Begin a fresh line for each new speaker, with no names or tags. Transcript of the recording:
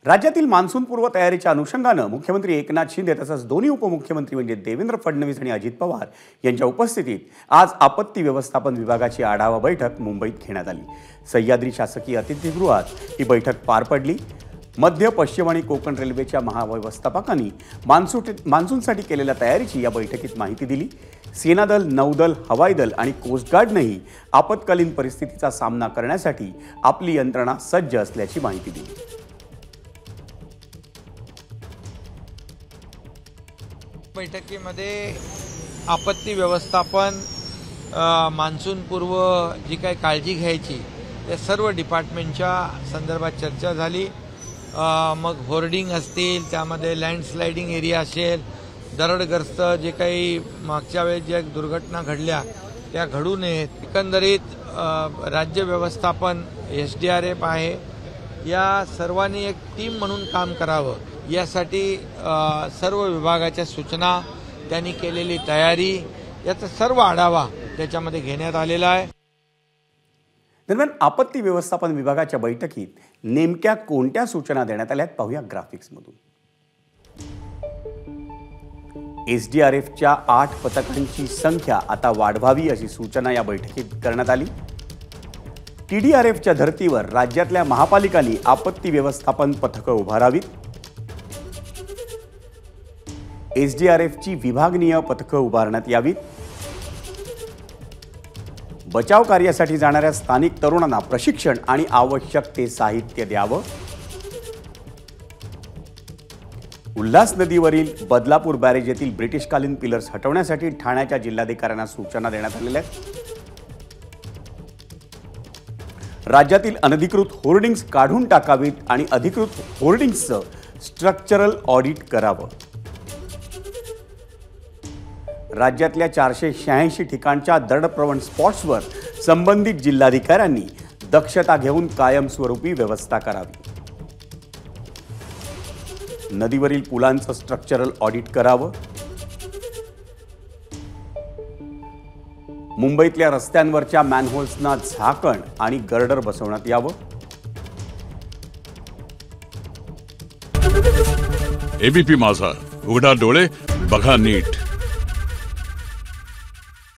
राज्यातील मान्सूनपूर्व तयारीच्या अनुषंगाने मुख्यमंत्री एकनाथ शिंदे तसंच दोन्ही उपमुख्यमंत्री म्हणजे देवेंद्र फडणवीस आणि अजित पवार यांच्या उपस्थितीत आज आपत्ती व्यवस्थापन विभागाची आढावा बैठक मुंबईत घेण्यात आली। सह्याद्री शासकीय अतिथीगृहात ही बैठक पार पडली। मध्य पश्चिम आणि कोकण रेल्वेच्या महाव्यवस्थापकांनी मान्सूनसाठी केलेल्या तयारीची या बैठकीत माहिती दिली। सेनादल, नौदल, हवाई दल आणि कोस्ट गार्डनेही आपत्कालीन परिस्थितीचा सामना करण्यासाठी आपली यंत्रणा सज्ज असल्याची माहिती दिली।
बैठकीमध्ये आपत्ती व्यवस्थापन, मान्सून पूर्व जी काही काळजी घ्यायची त्या सर्व डिपार्टमेंटच्या संदर्भात चर्चा झाली। मग होर्डिंग असतील, त्यामध्ये लँडस्लाइडिंग एरिया असेल, दरडग्रस्त जे काही मागच्या वेळेस ज्या दुर्घटना घडल्या त्या घडू नयेत। एकंदरीत राज्य व्यवस्थापन, SDRF आहे, या सर्वांनी एक टीम म्हणून काम करावं यासाठी सर्व विभागाच्या सूचना, त्यांनी केलेली तयारी याचा सर्व आढावा त्याच्यामध्ये घेण्यात आलेला आहे।
दरम्यान आपत्ती व्यवस्थापन विभागाच्या बैठकीत नेमक्या कोणत्या सूचना देण्यात आल्यात पाहूया ग्राफिक्समधून। SDRFच्या 8 पथकांची संख्या आता वाढवावी अशी सूचना या बैठकीत करण्यात आली। TDRFच्या धर्तीवर राज्यातल्या महापालिकांनी आपत्ती व्यवस्थापन पथकं उभारावीत। SDRFची विभागनीय पथकं उभारण्यात यावीत। बचाव कार्यासाठी जाणाऱ्या स्थानिक तरुणांना प्रशिक्षण आणि आवश्यक ते साहित्य द्यावं। उल्हास नदीवरील बदलापूर बॅरेज येथील ब्रिटिशकालीन पिलर्स हटवण्यासाठी ठाण्याच्या जिल्हाधिकाऱ्यांना सूचना देण्यात आलेल्या आहेत। राज्यातील अनधिकृत होर्डिंग्स काढून टाकावीत आणि अधिकृत होर्डिंग्सचं स्ट्रक्चरल ऑडिट करावं। राज्यातल्या 486 ठिकाणच्या दरडप्रवण स्पॉट्सवर संबंधित जिल्हाधिकाऱ्यांनी दक्षता घेऊन कायमस्वरूपी व्यवस्था करावी। नदीवरील पुलांचं स्ट्रक्चरल ऑडिट करावं। मुंबईतल्या रस्त्यांवरच्या मॅनहोल्सना झाकण आणि गर्डर बसवण्यात यावं।
ABP माझा, उघडा डोळे बघा नीट।